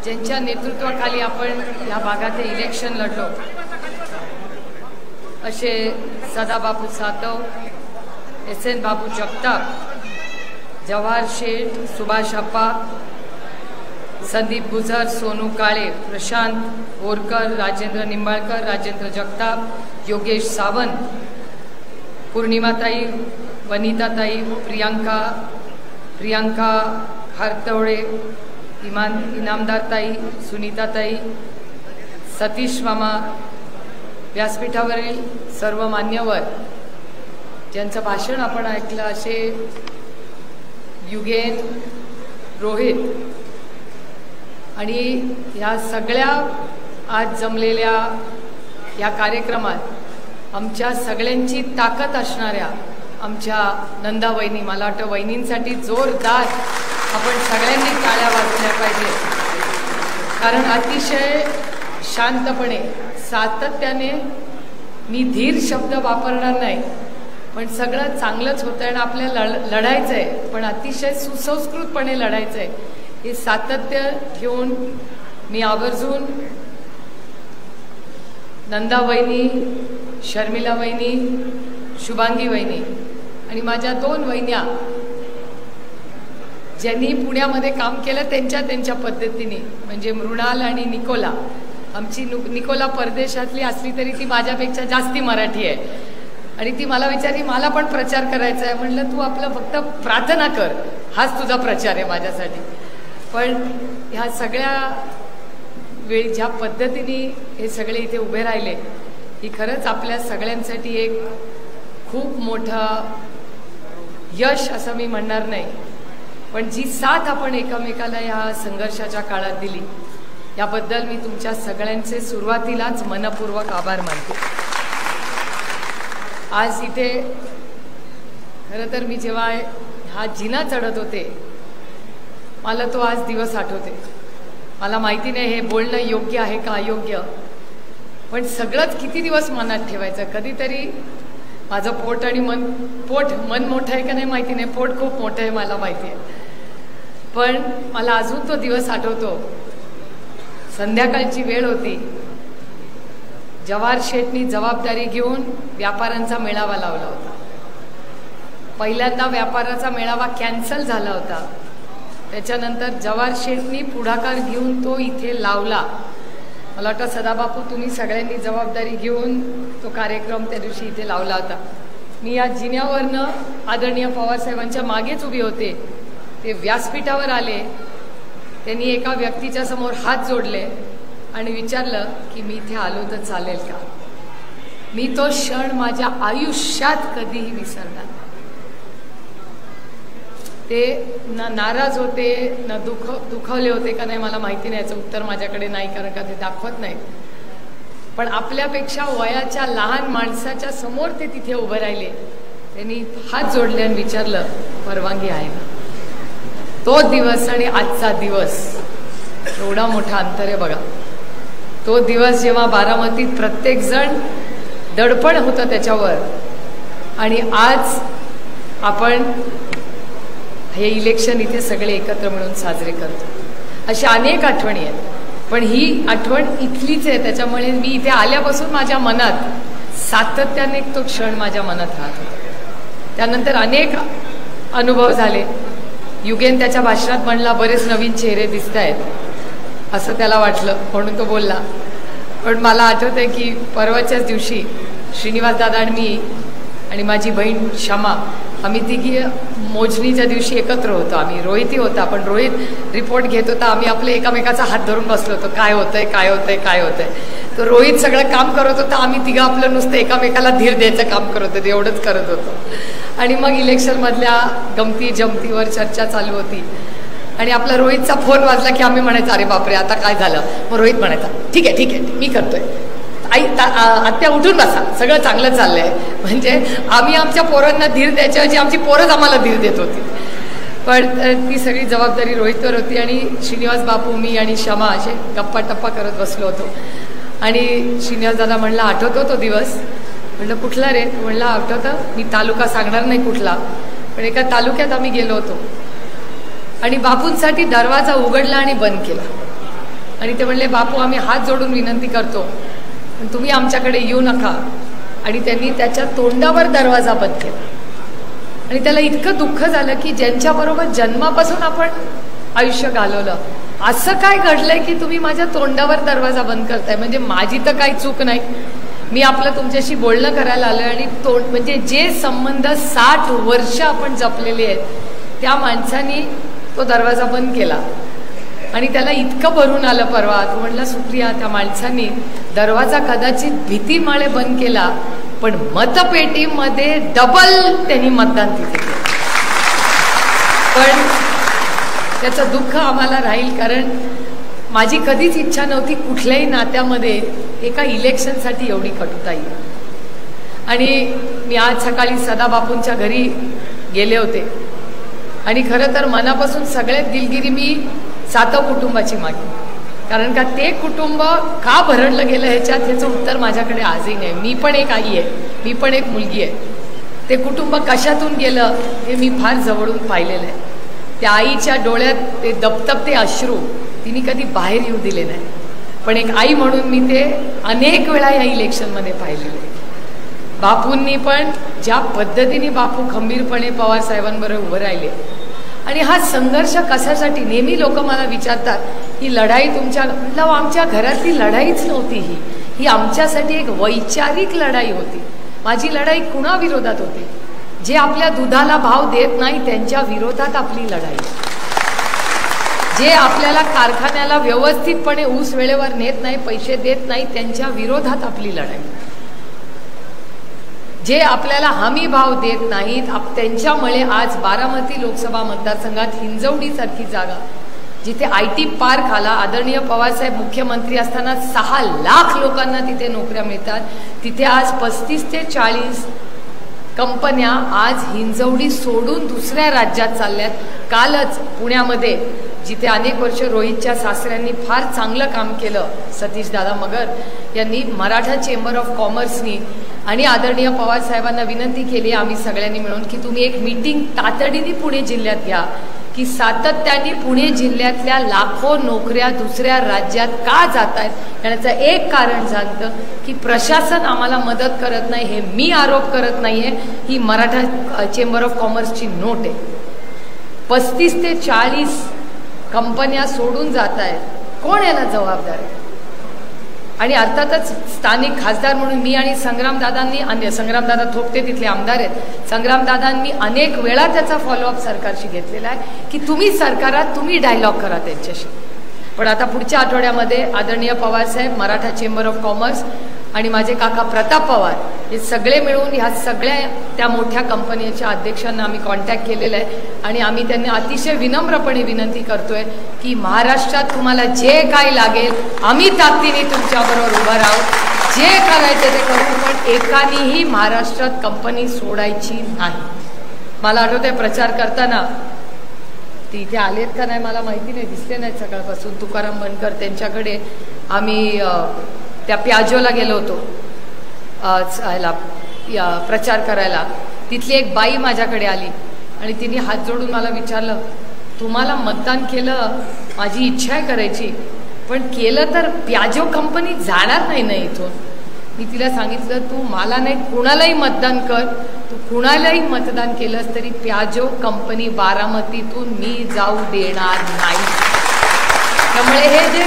ज्यांच्या नेतृत्वाखाली आपण या भागात इलेक्शन लढलो असे सदाबापू सातव, SN बाबू जगताप, जवाहर शेठ, सुभाष अप्पा, संदीप गुजर, सोनू काळे, प्रशांत बोरकर, राजेंद्र निंबाळकर, राजेंद्र जगताप, योगेश सावंत, पूर्णिमाताई, वनिताताई, प्रियांका हरतवडे, इनामदारताई, सुनीताताई, सतीश मामा, व्यासपीठावरील सर्व मान्यवर ज्यांचं भाषण आपण ऐकलं असे युगेन, रोहित आणि ह्या सगळ्या आज जमलेल्या या कार्यक्रमात आमच्या सगळ्यांची ताकद असणाऱ्या आमच्या नंदा वहिनी, मला वाटतं वहिनींसाठी जोरदार आपण सगळ्यांनी टाळ्या वाजवल्या पाहिजे, कारण अतिशय शांतपणे सातत्याने, मी धीर शब्द वापरणार नाही, पण सगळं चांगलंच होतं आणि आपल्याला लढायचं आहे, पण अतिशय सुसंस्कृतपणे लढायचं आहे, हे सातत्य ठेवून मी आवर्जून नंदा वहिनी, शर्मिला वहिनी, शुभांगी वहिनी आणि माझ्या 2 वहिन्या ज्यांनी पुण्यामध्ये काम केलं त्यांच्या पद्धतीने, म्हणजे मृणाल आणि निकोला. आमची निकोला परदेशातली असली तरी ती माझ्यापेक्षा जास्ती मराठी आहे आणि ती मला विचारली, मला पण प्रचार करायचा आहे. म्हणलं तू आपलं फक्त प्रार्थना कर, हाच तुझा प्रचार आहे माझ्यासाठी. पण ह्या सगळ्या वेळी ज्या पद्धतीने हे सगळे इथे उभे राहिले, ही खरंच आपल्या सगळ्यांसाठी एक खूप मोठं यश असं मी म्हणणार नाही, पण जी साथ आपण एकमेकाला या संघर्षाच्या काळात दिली याबद्दल मी तुमच्या सगळ्यांचे सुरुवातीलाच मनपूर्वक आभार मानते. आज इथे खरं तर मी जेव्हा हा जिना चढत होते, मला तो आज दिवस आठवते. मला माहिती नाही हे बोलणं योग्य आहे का अयोग्य, पण सगळंच किती दिवस मनात ठेवायचं. कधीतरी माझं पोट आणि मन मोठं आहे का नाही माहिती नाही, पोट खूप मोठं आहे मला माहिती आहे, पण मला अजून तो दिवस आठवतो. संध्याकाळची वेळ होती, जवाहर शेठनी जबाबदारी घेऊन व्यापाऱ्यांचा मेळावा लावला होता. पहिल्यांदा व्यापाराचा मेळावा कॅन्सल झाला होता, त्याच्यानंतर जवाहर शेठनी पुढाकार घेऊन तो इथे लावला. मला वाटतं सदाबापू तुम्ही सगळ्यांनी जबाबदारी घेऊन तो कार्यक्रम त्या दिवशी इथे लावला होता. मी या जिन्यावरनं आदरणीय पवारसाहेबांच्या मागेच उभे होते. ते व्यासपीठावर आले, त्यांनी एका व्यक्तीच्या समोर हात जोडले आणि विचारलं की मी इथे आलो तर चालेल का. मी तो क्षण माझ्या आयुष्यात कधीही विसरणार. ते ना नाराज होते ना दुखावले होते का नाही मला माहिती नाही, याचं उत्तर माझ्याकडे नाही, कारण का ते दाखवत नाही. पण आपल्यापेक्षा वयाच्या लहान माणसाच्या समोर ते तिथे उभे राहिले, त्यांनी हात जोडले आणि विचारलं परवानगी आहे का. तो दिवस आणि आजचा दिवस एवढा मोठा अंतर आहे बघा. तो दिवस जेव्हा बारामतीत प्रत्येकजण दडपण होतं त्याच्यावर, आणि आज आपण हे इलेक्शन इथे सगळे एकत्र मिळून साजरे करतो. अशा अनेक आठवणी आहेत, पण ही आठवण इथलीच आहे, त्याच्यामुळे मी इथे आल्यापासून माझ्या मनात सातत्याने तो क्षण माझ्या मनात राहत होता. त्यानंतर अनेक अनुभव झाले. युगेन त्याच्या भाषणात म्हणला बरेच नवीन चेहरे दिसत आहेत असं त्याला वाटलं, म्हणून तो बोलला. पण मला आठवतं आहे की परवाच्याच दिवशी श्रीनिवास दादा आणि मी आणि माझी बहीण क्षमा, आम्ही तिघी मोजणीच्या दिवशी एकत्र होतो. आम्ही रोहितही होता, पण रोहित रिपोर्ट घेत होता, आम्ही आपले एकामेकाचा हात धरून बसलो होतो, काय होतंय काय होतंय काय होतंय. तो रोहित सगळं काम करत होता, आम्ही तिघं आपलं नुसतं एकामेकाला धीर द्यायचं काम करत होतो, एवढंच करत होतो. आणि मग इलेक्शनमधल्या गमती जमतीवर चर्चा चालू होती आणि आपला रोहितचा फोन वाजला की आम्ही म्हणायचं अरे बापरे आता काय झालं. मग रोहित म्हणायचा ठीक आहे मी करतोय, आई आत्या उठून बसा, सगळं चांगलं चाललंय. म्हणजे आम्ही आमच्या पोरांना धीर द्यायच्याऐवजी आमची पोरंच आम्हाला धीर देत होती. पण ती सगळी जबाबदारी रोहितवर होती आणि श्रीनिवास बापू, मी आणि क्षमा असे गप्पा टप्पा करत बसलो होतो. आणि श्रीनिवास दादा म्हणला आठवतो तो दिवस. म्हणलं कुठला रे. म्हणलं आठवतं, मी तालुका सांगणार नाही कुठला, पण एका तालुक्यात आम्ही गेलो होतो आणि बापूंसाठी दरवाजा उघडला आणि बंद केला. आणि ते म्हणले बापू आम्ही हात जोडून विनंती करतो पण तुम्ही आमच्याकडे येऊ नका. आणि त्यांनी त्याच्या तोंडावर दरवाजा बंद केला. आणि त्याला इतकं दुःख झालं की ज्यांच्याबरोबर जन्मापासून आपण आयुष्य घालवलं असं काय घडलंय की तुम्ही माझ्या तोंडावर दरवाजा बंद करताय. म्हणजे माझी तर काही चूक नाही, मी आपलं तुमच्याशी बोलणं करायला आलोय. आणि म्हणजे जे संबंध 60 वर्ष आपण जपलेले आहेत त्या माणसानी तो दरवाजा बंद केला. आणि त्याला इतकं भरून आलं परवा. तो म्हणला सुप्रिया त्या माणसांनी दरवाजा कदाचित भीतीमाळे बंद केला पण मतपेटीमध्ये डबल त्यांनी मतदान तिथे केलं. पण त्याचं दुःख आम्हाला राहील कारण माझी कधीच इच्छा नव्हती कुठल्याही नात्यामध्ये एका इलेक्शनसाठी एवढी कटुता येईल. आणि मी आज सकाळी सदाबापूंच्या घरी गेले होते आणि खरं तर मनापासून सगळ्यात दिलगिरी मी सातव कुटुंबाची मागणी. कारण का ते कुटुंब का भरडलं गेलं ह्याचं उत्तर माझ्याकडे आजही नाही. मी पण एक आई आहे, मी पण एक मुलगी आहे. ते कुटुंब कशातून गेलं हे मी फार जवळून पाहिलेलं आहे. त्या आईच्या डोळ्यात ते दपदपते अश्रू तिने कधी बाहेर येऊ दिले नाही. पण एक आई म्हणून मी ते अनेक वेळा या इलेक्शनमध्ये पाहिलेले. बापूंनी पण ज्या पद्धतीने बापू खंबीरपणे पवार साहेबांबरोबर उभं राहिले. आणि हा संघर्ष कशासाठी नेहमी लोक मला विचारतात ही लढाई तुमच्या मतलब आमच्या घरातली लढाईच नव्हती. ही आमच्यासाठी एक वैचारिक लढाई होती. माझी लढाई कुणाविरोधात होती? जे आपल्या दुधाला भाव देत नाही त्यांच्या विरोधात आपली लढाई. जे आपल्याला कारखान्याला व्यवस्थितपणे ऊस वेळेवर नेत नाही, पैसे देत नाही त्यांच्या विरोधात आपली लढाई. जे आपल्याला हमी भाव देत नाहीत त्यांच्यामुळे आज बारामती लोकसभा मतदारसंघात हिंजवडीसारखी जागा जिथे IT पार्क आला, आदरणीय पवारसाहेब मुख्यमंत्री असताना 6 लाख लोकांना तिथे नोकऱ्या मिळतात, तिथे आज 35 ते 40 कंपन्या आज हिंजवडी सोडून दुसऱ्या राज्यात चालल्यात. कालच पुण्यामध्ये जिथे अनेक वर्ष रोहितच्या सासऱ्यांनी फार चांगलं काम केलं, सतीश दादा मगर यांनी मराठा चेंबर ऑफ कॉमर्सनी आणि आदरणीय पवार साहेबांना विनंती केली आम्ही सगळ्यांनी मिळून की तुम्ही एक मीटिंग तातडीने पुणे जिल्ह्यात घ्या की सातत्याने पुणे जिल्ह्यातल्या लाखो नोकऱ्या दुसऱ्या राज्यात का जात आहेत याचं एक कारण सांगतं की प्रशासन आम्हाला मदत करत नाही. हे मी आरोप करत नाहीये, ही मराठा चेंबर ऑफ कॉमर्सची नोट आहे. 35 ते 40 कंपन्या सोडून जात आहेत. कोण याला जबाबदार आहे? आणि अर्थातच स्थानिक खासदार म्हणून मी आणि संग्रामदादा थोपटे तिथले आमदार आहेत, संग्रामदादांनी अनेक वेळा त्याचा फॉलोअप सरकारशी घेतलेला आहे की तुम्ही सरकारात तुम्ही डायलॉग करा त्यांच्याशी. पण आता पुढच्या आठवड्यामध्ये आदरणीय पवारसाहेब, मराठा चेंबर ऑफ कॉमर्स आणि माझे काका प्रताप पवार हे सगळे मिळून ह्या सगळ्या त्या मोठ्या कंपनीच्या अध्यक्षांना आम्ही कॉन्टॅक्ट केलेला आहे. आणि आम्ही त्यांना अतिशय विनम्रपणे विनंती करतोय की महाराष्ट्रात तुम्हाला जे काय लागेल आम्ही ताकदीने तुमच्याबरोबर उभं राहू, जे करायचे ते करू, पण एकानेही महाराष्ट्रात कंपनी सोडायची नाही. मला आठवतंय प्रचार करताना ते इथे आलेत का नाही मला माहिती नाही, दिसले नाहीत सकाळपासून, तुकाराम बनकर त्यांच्याकडे आम्ही त्या प्याजोला गेलो होतो प्रचार करायला. तिथली एक बाई माझ्याकडे आली आणि तिने हात जोडून मला विचारलं तुम्हाला मतदान केलं, माझी इच्छा आहे करायची, पण केलं तर प्याजो कंपनी जाणार नाही ना इथून. मी तिला सांगितलं तू मला नाही कुणालाही मतदान कर, तू कुणालाही मतदान केलंस तरी प्याजो कंपनी बारामतीतून मी जाऊ देणार नाही. त्यामुळे हे जे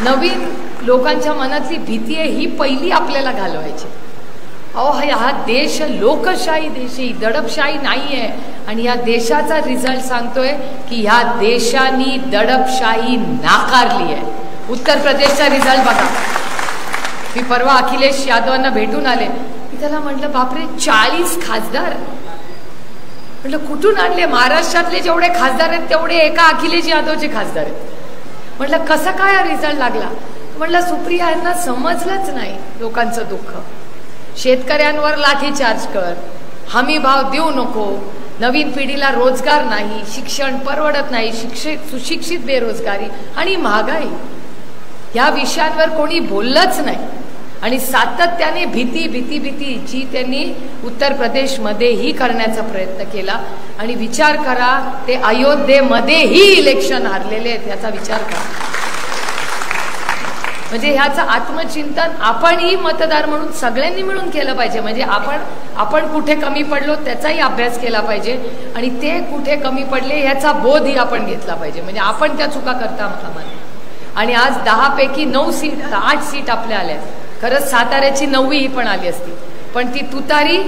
नवीन लोकांच्या मनातली भीती आहे ही पहिली आपल्याला घालवायची. अहो हा देश लोकशाही देश आहे, दडपशाही नाही आहे. आणि या देशाचा रिझल्ट सांगतोय की ह्या देशाने दडपशाही नाकारली आहे. उत्तर प्रदेशचा रिझल्ट बघा. मी परवा अखिलेश यादवांना भेटून आले, मी त्याला म्हटलं बापरे 40 खासदार, म्हटलं कुठून आणले? महाराष्ट्रातले जेवढे खासदार आहेत तेवढे एका अखिलेश यादवचे खासदार आहेत. म्हटलं कसं काय हा रिझल्ट लागला? म्हटलं सुप्रिया यांना समजलंच नाही लोकांचं दुःख. शेतकऱ्यांवर लाठीचार्ज कर, हमी भाव देऊ नको, नवीन पिढीला रोजगार नाही, शिक्षण परवडत नाही, सुशिक्षित बेरोजगारी आणि महागाई या विषयांवर कोणी बोललंच नाही. आणि सातत्याने भीती भीती भीती जी त्यांनी उत्तर प्रदेशमध्येही करण्याचा प्रयत्न केला. आणि विचार करा ते अयोध्येमध्येही इलेक्शन हारलेले आहेत, याचा विचार करा. म्हणजे ह्याचं आत्मचिंतन आपणही मतदार म्हणून सगळ्यांनी मिळून केलं पाहिजे. म्हणजे आपण कुठे कमी पडलो त्याचाही अभ्यास केला पाहिजे आणि ते कुठे कमी पडले ह्याचा बोधही आपण घेतला पाहिजे. म्हणजे आपण त्या चुका करता कामा नये. आणि आज 10 पैकी 8 सीट आपल्या आल्या. खरंच साताऱ्याची 9वी ही पण आली असती, पण ती तुतारी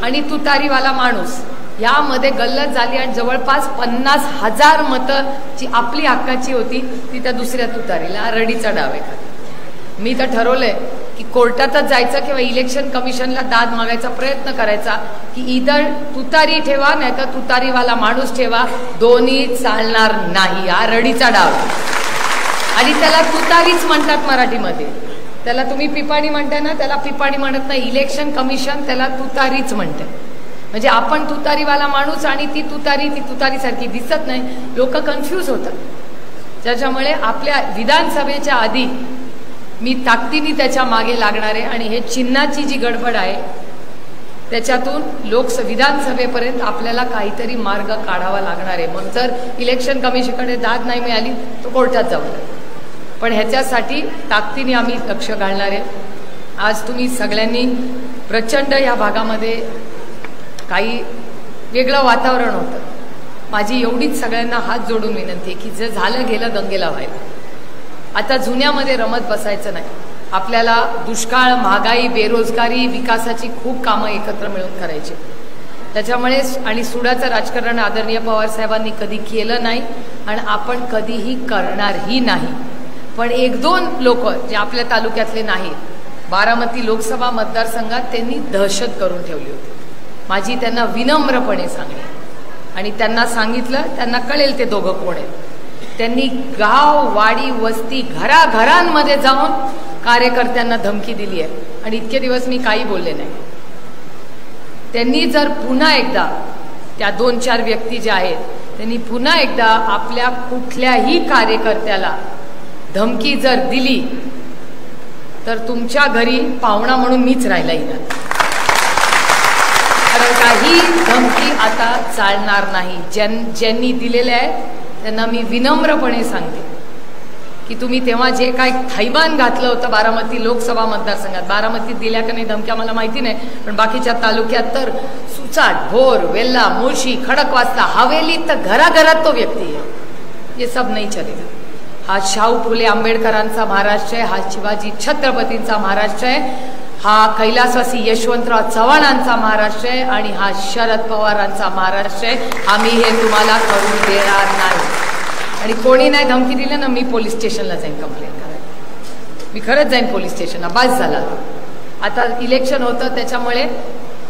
आणि तुतारीवाला माणूस यामध्ये गल्लत झाली आणि जवळपास 50,000 मतं जी आपली हक्काची होती ती त्या दुसऱ्या तुतारीला रडीचा डाव आहे. मी तर ठरवलंय की कोर्टातच जायचं किंवा इलेक्शन कमिशनला दाद मागायचा प्रयत्न करायचा की इधर तुतारी ठेवा नाही तर तुतारीवाला माणूस ठेवा, दोन्ही चालणार नाही. हा रडीचा डाव आणि त्याला तुतारीच म्हणतात मराठीमध्ये. त्याला तुम्ही पिपाणी म्हणताय ना, त्याला पिपाणी म्हणत नाही. इलेक्शन कमिशन त्याला तुतारीच म्हणते. म्हणजे आपण तुतारीवाला माणूस आणि ती तुतारीसारखी दिसत नाही. लोक कन्फ्यूज होतात. त्याच्यामुळे आपल्या विधानसभेच्या आधी मी ताकदीने त्याच्या मागे लागणार आहे आणि हे चिन्हाची जी गडबड आहे त्याच्यातून विधानसभेपर्यंत आपल्याला काहीतरी मार्ग काढावा लागणार आहे. मग जर इलेक्शन कमिशनकडे दाद नाही मिळाली तर कोर्टात जाऊ. पण ह्याच्यासाठी ताकदीने आम्ही लक्ष घालणार आहे. आज तुम्ही सगळ्यांनी प्रचंड या भागामध्ये काही वेगळं वातावरण होतं. माझी एवढीच सगळ्यांना हात जोडून विनंती आहे की जे झालं गेलं गंगेला व्हायला. आता जुन्यामध्ये रमत बसायचं नाही. आपल्याला दुष्काळ, महागाई, बेरोजगारी, विकासाची खूप कामं एकत्र मिळून करायची. त्याच्यामुळे आणि सुडाचं राजकारण आदरणीय पवारसाहेबांनी कधी केलं नाही आणि आपण कधीही करणारही नाही. पण 1-2 लोक जे आपल्या तालुक्यातले नाहीत, बारामती लोकसभा मतदारसंघात त्यांनी दहशत करून ठेवली होती. माझी त्यांना विनम्रपणे सांगली आणि त्यांना सांगितलं, त्यांना कळेल ते दोघं कोण आहेत. त्यांनी गाव, वाडी, वस्ती, घराघरांमध्ये जाऊन कार्यकर्त्यांना धमकी दिली आहे आणि इतके दिवस मी काही बोलले नाही. त्यांनी जर पुन्हा एकदा त्या 2-4 व्यक्ती ज्या आहेत त्यांनी पुन्हा एकदा आपल्या कुठल्याही कार्यकर्त्याला धमकी जर दिली तर तुमच्या घरी पाहुणा म्हणून मीच राहिला येणार. कारण काही धमकी आता चालणार नाही. ज्यांनी दिलेले आहे त्यांना मी विनम्रपणे सांगते की तुम्ही तेव्हा जे काय थैमान घातलं होतं बारामती लोकसभा मतदारसंघात, बारामतीत दिल्या का नाही धमक्या मला माहिती नाही, पण बाकीच्या तालुक्यात तर सुचाट, भोर, वेल्ला, मुळशी, खडकवासला, हवेली तर घराघरात तो व्यक्ती आहे. हे सब नाही चलेगा. हा शाहू फुले आंबेडकरांचा महाराष्ट्र आहे, हा शिवाजी छत्रपतींचा महाराष्ट्र आहे, हा कैलासवासी यशवंतराव चव्हाणांचा महाराष्ट्र आहे आणि हा शरद पवारांचा महाराष्ट्र आहे. आम्ही हे तुम्हाला करून देणार नाही. आणि कोणी नाही धमकी दिली ना, मी पोलीस स्टेशनला जाईन कंप्लेंट करायला. मी खरंच जाईन पोलीस स्टेशनला. बस झाला. आता इलेक्शन होतं त्याच्यामुळे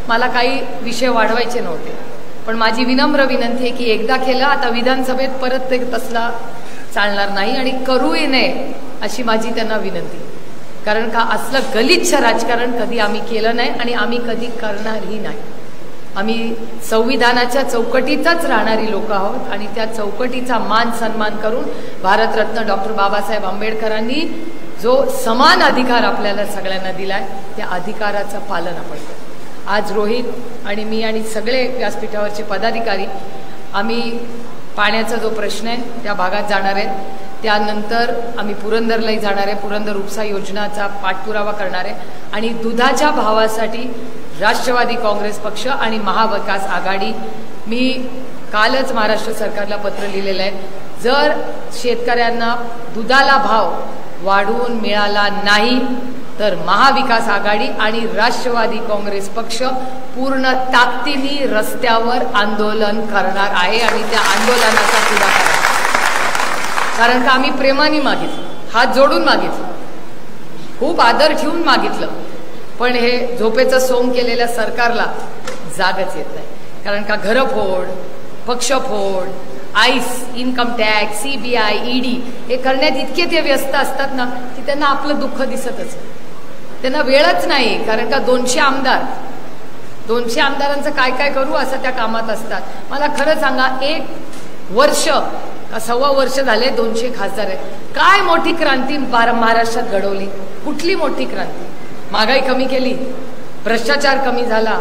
मला काही विषय वाढवायचे नव्हते, पण माझी विनम्र विनंती आहे की एकदा केलं, आता विधानसभेत परत ते तसला चालणार नाही आणि करूही नये अशी माझी त्यांना विनंती. कारण का असलं गलिच्छ राजकारण कधी आम्ही केलं नाही आणि आम्ही कधी करणारही नाही. आम्ही संविधानाच्या चौकटीतच राहणारी लोक आहोत आणि त्या चौकटीचा मान सन्मान करून भारतरत्न डॉक्टर बाबासाहेब आंबेडकरांनी जो समान अधिकार आपल्याला सगळ्यांना दिलाय त्या अधिकाराचं पालन आपण करू. आज रोहित आणि मी आणि सगळे व्यासपीठावरचे पदाधिकारी आम्ही पाण्याचा जो प्रश्न आहे त्या भागात जाणार आहेत. त्यानंतर आम्ही पुरंदरलाही जाणार आहे. पुरंदर उपसा योजनाचा पाठपुरावा करणार आहे आणि दुधाच्या भावासाठी राष्ट्रवादी काँग्रेस पक्ष आणि महाविकास आघाडी, मी कालच महाराष्ट्र सरकारला पत्र लिहिलेलं आहे, जर शेतकऱ्यांना दुधाला भाव वाढवून मिळाला नाही तर महाविकास आघाडी आणि राष्ट्रवादी काँग्रेस पक्ष पूर्ण ताकदीने रस्त्यावर आंदोलन करणार आहे आणि त्या आंदोलनाचा पुढाकार. कारण का आम्ही प्रेमाने मागितलं, हात जोडून मागितलं, खूप आदर ठेवून मागितलं, पण हे झोपेचं सोंग केलेल्या सरकारला जागच येत नाही. कारण का घरफोड, पक्षफोड, आईस, इन्कम टॅक्स, CBI, ED हे करण्यात इतके ते व्यस्त असतात ना की त्यांना आपलं दुःख दिसतच, त्यांना वेळच नाही. कारण का 200 आमदारांचं काय काय करू असं त्या कामात असतात. मला खरं सांगा, 1 वर्ष का 1.25 वर्ष झाले 200 खासदार आहेत. काय मोठी क्रांती महाराष्ट्रात घडवली? कुठली मोठी क्रांती? महागाई कमी केली, भ्रष्टाचार कमी झाला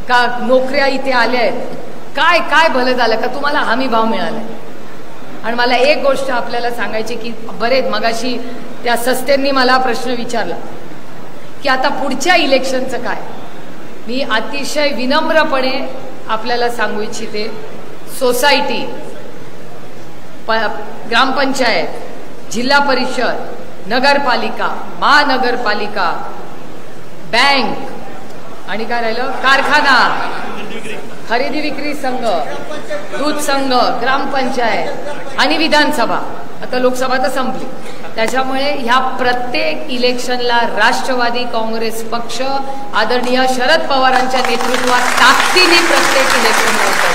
का, नोकऱ्या इथे आल्या आहेत, काय काय भलं झालं का, तुम्हाला हमी भाव मिळाला? आणि मला एक गोष्ट आपल्याला सांगायची की बरेच मगाशी त्या सस्तेंनी मला प्रश्न विचारला की आता पुढच्या इलेक्शनचं काय. मी अतिशय विनम्रपणे आपल्याला सांगू इच्छिते, सोसायटी, ग्रामपंचायत, जिल्हा परिषद, नगरपालिका, महानगरपालिका, बँक आणि काय राहिलं, कारखाना, खरेदी विक्री संघ, दूध संघ, ग्रामपंचायत आणि विधानसभा, आता लोकसभा तर संपली. त्याच्यामुळे ह्या प्रत्येक इलेक्शनला राष्ट्रवादी काँग्रेस पक्ष आदरणीय शरद पवारांच्या नेतृत्वात ताकदीने प्रत्येक इलेक्शन लढतो.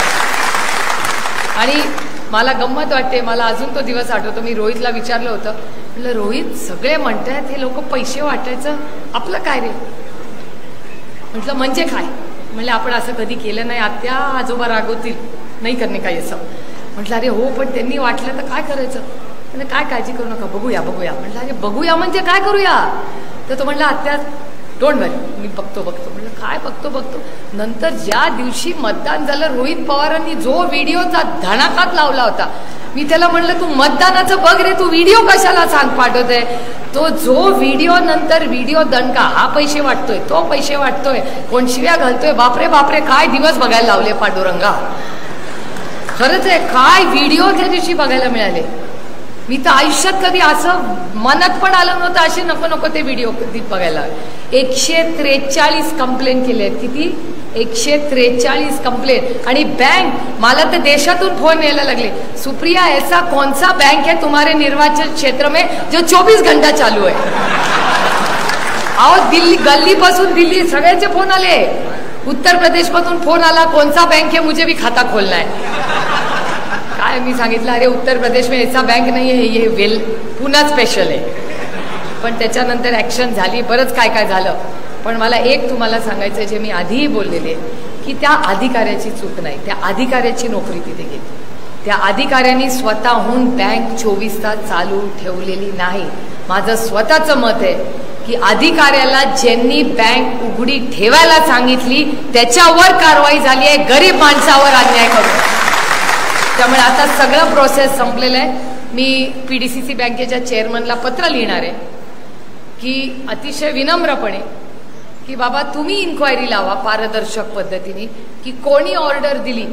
आणि मला गंमत वाटते, मला अजून तो दिवस आठवतो. मी रोहितला विचारलं होतं, म्हटलं रोहित सगळे म्हणतात हे लोक पैसे वाटायचं, आपलं काय रे. म्हटलं म्हणजे काय. म्हणलं आपण असं कधी केलं नाही, आत्या आजोबा रागवतील, नाही करणे काही असं. म्हटलं अरे हो, पण त्यांनी वाटलं तर काय करायचं. म्हणजे काय काळजी करू नका, बघूया बघूया. म्हटलं अरे बघूया म्हणजे काय करूया. तर तो म्हटला आत्या डोंट वरी, मी बघतो. म्हटलं काय बघतो. नंतर ज्या दिवशी मतदान झालं, रोहित पवारांनी जो व्हिडिओचा धडाकाच लावला होता, मी त्याला म्हणलं तू मतदानाचं बघ रे, तू व्हिडिओ कशाला सांग पाठवतोय. तो जो व्हिडिओ नंतर व्हिडिओ दणका, हा पैसे वाटतोय, तो पैसे वाटतोय, कोण शिव्या घालतोय, बापरे काय दिवस बघायला लावले पांडुरंगा. खरंच आहे, काय व्हिडिओ त्या दिवशी बघायला मिळाले. मी तर आयुष्यात कधी असं मनात पण आलं नव्हतं असे नको ते व्हिडिओ बघायला. 143 कंप्लेंट केले आहेत. किती? 143 कंप्लेंट. आणि बँक, मला तर देशातून फोन यायला लागले, सुप्रिया ऐसा कौन सा बैंक है तुम्हारे निर्वाचन क्षेत्र में जो 24 घंटा चालू है. अहो दिल्ली, गल्ली पासून दिल्ली सगळ्यांचे फोन आले. उत्तर प्रदेश मधून फोन आला, कौन सा बैंक है, मुझे भी खाता खोलना है. काय मी सांगितलं अरे उत्तर प्रदेश में ऐसा बैंक नहीं है, ये वेल पुन्हा स्पेशल आहे. पण त्याच्यानंतर ॲक्शन झाली, बरंच काय झालं. पण मला एक तुम्हाला सांगायचं, जे मी आधीही बोललेले, की त्या अधिकाऱ्याची चूक नाही, त्या अधिकाऱ्याची नोकरी तिथे गेली. त्या अधिकाऱ्यांनी स्वतःहून बँक 24 तास चालू ठेवलेली नाही. माझं स्वतःचं मत आहे की अधिकाऱ्याला ज्यांनी बँक उघडी ठेवायला सांगितली त्याच्यावर कारवाई झाली आहे, गरीब माणसावर अन्याय करून. त्यामुळे आता सगळं प्रोसेस संपलेलं आहे. मी PDCC बँकेच्या चेअरमनला पत्र लिहिणार आहे की अतिशय विनम्रपणे की बाबा तुम्ही इन्क्वायरी लावा पारदर्शक पद्धतीने की कोणी ऑर्डर दिली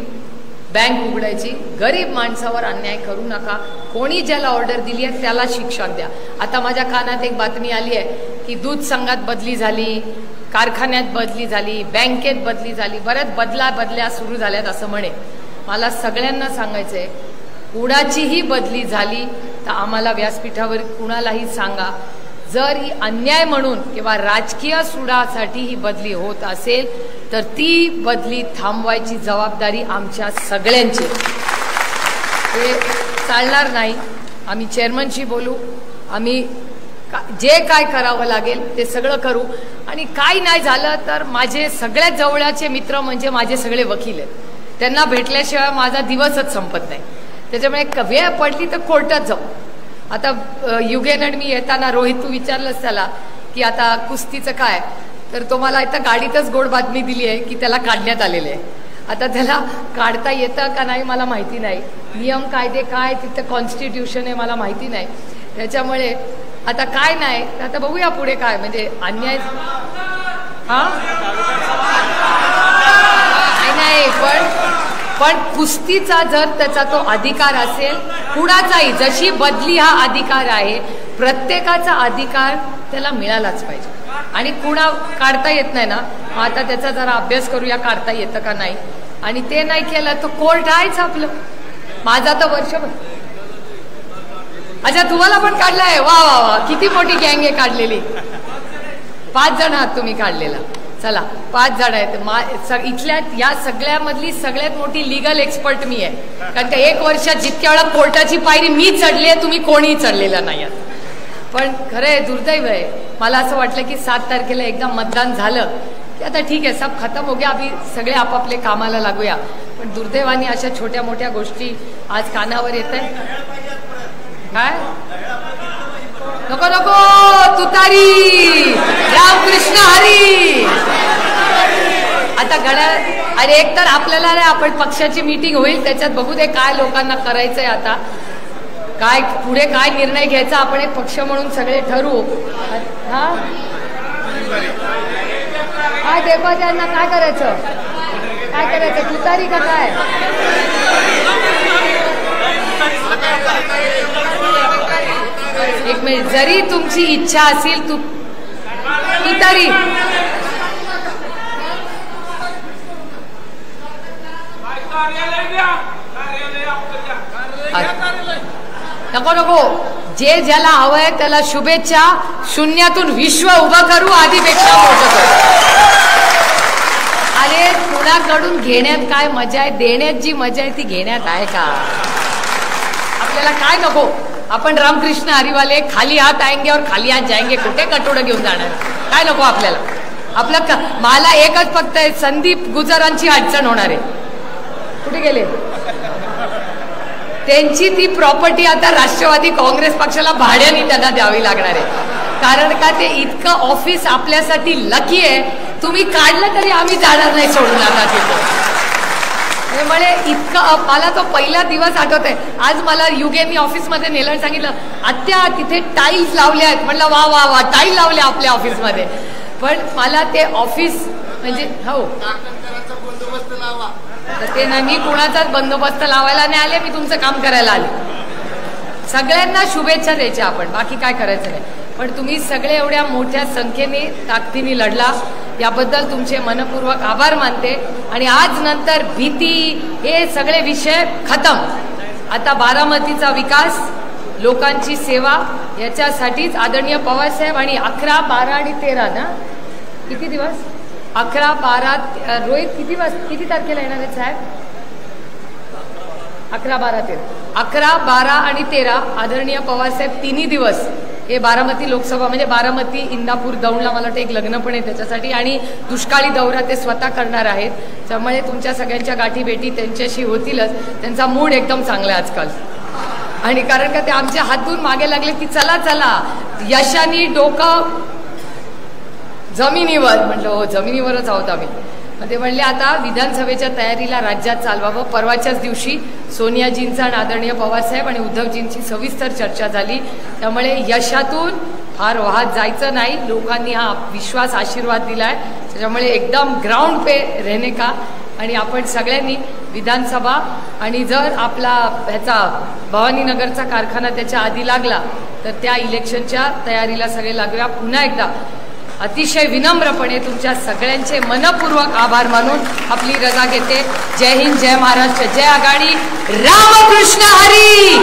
बँक उघडायची, गरीब माणसावर अन्याय करू नका. कोणी ज्याला ऑर्डर दिली आहे त्याला शिक्षा द्या. आता माझ्या कानात एक बातमी आली आहे की दूध संघात बदली झाली, कारखान्यात बदली झाली, बँकेत बदली झाली, बऱ्याच बदल्या सुरू झाल्यात असं म्हणे. मला सगळ्यांना सांगायचं आहे, कुणाचीही बदली झाली तर आम्हाला व्यासपीठावर कुणालाही सांगा. जर ही अन्याय म्हणून किंवा राजकीय सुडासाठी ही बदली होत असेल तर ती बदली थांबवायची जबाबदारी आमच्या सगळ्यांची. हे चालणार नाही. आम्ही चेअरमनशी बोलू, आम्ही जे काय करावं लागेल ते सगळं करू. आणि काय नाही झालं तर माझे सगळ्यात जवळचे मित्र म्हणजे माझे सगळे वकील आहेत, त्यांना भेटल्याशिवाय माझा दिवसच संपत नाही. त्याच्यामुळे वेळ पडली तर कोर्टात जाऊ. आता युगेन मी येताना रोहित तू विचारलंस त्याला की आता कुस्तीचं काय, तर तो मला आता गाडीतच गोड बातमी दिली आहे की त्याला काढण्यात आलेले आहे. आता त्याला काढता येतं का नाही मला माहिती नाही, नियम कायदे काय तिथं कॉन्स्टिट्यूशन आहे मला माहिती नाही. त्याच्यामुळे आता काय नाही, आता बघूया पुढे काय. म्हणजे अन्याय नाही, पण कुस्तीचा जर त्याचा तो अधिकार असेल, कुणाचाही जशी बदली हा अधिकार आहे, प्रत्येकाचा अधिकार त्याला मिळालाच पाहिजे. आणि कुणा काढता येत नाही ना, आता त्याचा जरा अभ्यास करूया काढता येतं का नाही. आणि ते नाही केलं तर कोर्ट आहेच आपलं. माझा तर वर्षभर. अच्छा तुम्हाला पण काढलाय, वा वा वा, किती मोठी गँग आहे काढलेली. 5 जण आहात तुम्ही काढलेला. चला 5 जण आहेत. इथल्या या सगळ्यामधली सगळ्यात मोठी लिगल एक्सपर्ट मी आहे, कारण का 1 वर्षात जितक्या वेळा कोर्टाची पायरी मी चढली आहे तुम्ही कोणीही चढलेला नाही आहात. पण खरं आहे, दुर्दैव आहे. मला असं वाटलं की 7 तारखेला एकदा मतदान झालं की आता ठीक आहे, सब खतम हो गया, अभी सगळे आपापले कामाला लागूया. पण दुर्दैवाने अशा छोट्या मोठ्या गोष्टी आज कानावर येत आहे. काय नको नको तुतारी रामकृष्ण हरी. आता घड्याळ, अरे एक तर आपल्याला आपण पक्षाची मीटिंग होईल त्याच्यात बघू दे काय लोकांना करायचंय. आता काय पुढे काय निर्णय घ्यायचा आपण एक पक्ष म्हणून सगळे ठरवू. हा काय देवा त्यांना काय करायचं, काय करायचं, तुतारी का काय? एक मिनिट, जरी तुमची इच्छा असेल तुतारी नको नको, जे ज्याला हवंय त्याला शुभेच्छा. शून्यातून विश्व उभं करू, आधीपेक्षा मोठं करू. अरे कुणाकडून घेण्यात काय मजा आहे, देण्यात जी मजा आहे ती घेण्यात आहे का? आपल्याला काय नको, आपण रामकृष्ण हरिवाले खाली हात आएंगे और खाली हात जाएंगे. कुठे कटोडं घेऊन जाणार, काय नको आपल्याला. आपलं मला एकच फक्त आहे, संदीप गुजरांची अडचण होणार आहे. कुठे गेले? त्यांची ती प्रॉपर्टी आता राष्ट्रवादी काँग्रेस पक्षाला भाड्याने त्यांना द्यावी लागणार आहे. कारण का ते इतकं ऑफिस आपल्यासाठी लकी आहे, तुम्ही काढलं तरी आम्ही जाणार नाही सोडून आता तिथं. म्हणजे इतकं मला तो पहिला दिवस आठवत आहे. आज मला युगेनी ऑफिसमध्ये नेलं, सांगितलं आत्या तिथे टाईल्स लावल्या आहेत. म्हटलं वा वा वा, टाईल लावल्या आपल्या ऑफिसमध्ये. पण मला ते ऑफिस म्हणजे हो तर ते नाही, मी कुणाचाच बंदोबस्त लावायला नाही आले, मी तुमचं काम करायला आले. सगळ्यांना शुभेच्छा द्यायच्या आपण, बाकी काय करायचं नाही. पण तुम्ही सगळे एवढ्या मोठ्या संख्येने ताकदीने लढला, याबद्दल तुमचे मनपूर्वक आभार मानते. आणि आज नंतर भीती हे सगळे विषय खतम. आता बारामतीचा विकास, लोकांची सेवा याच्यासाठीच आदरणीय पवारसाहेब आणि 11, 12 आणि 13 ना किती दिवस 11, 12 रोहित किती तारखेला येणार आहेत साहेब? 11, 12, 13 11, 12 आणि 13 आदरणीय पवारसाहेब तिन्ही दिवस हे बारामती लोकसभा म्हणजे बारामती, इंदापूर, दौंडला मला वाटतं एक लग्न पण आहे त्याच्यासाठी, आणि दुष्काळी दौरा ते स्वतः करणार आहेत. त्यामुळे तुमच्या सगळ्यांच्या गाठी भेटी त्यांच्याशी होतीलच. त्यांचा मूड एकदम चांगला आहे आजकाल. आणि कारण का ते आमच्या हातून मागे लागले की चला चला यशानी डोकं जमिनीवर. म्हटलं हो जमिनीवरच आहोत आम्ही. मग ते म्हणले आता विधानसभेच्या तयारीला राज्यात चालवावं. परवाच्याच दिवशी सोनियाजींचा आणि आदरणीय पवारसाहेब आणि उद्धवजींची सविस्तर चर्चा झाली. त्यामुळे यशातून फार वाहत जायचं नाही. लोकांनी हा विश्वास आशीर्वाद दिलाय, त्याच्यामुळे एकदम ग्राउंड पे रहने का. आणि आपण सगळ्यांनी विधानसभा आणि जर आपला ह्याचा भवानीनगरचा कारखाना त्याच्या आधी लागला तर त्या इलेक्शनच्या तयारीला सगळे लागूया. पुन्हा एकदा अतिशय विनम्रपणे तुमच्या सगळ्यांचे मनपूर्वक आभार मानून आपली रजा घेते. जय हिंद, जय महाराष्ट्र, जय आघाडी, रामकृष्ण हरी.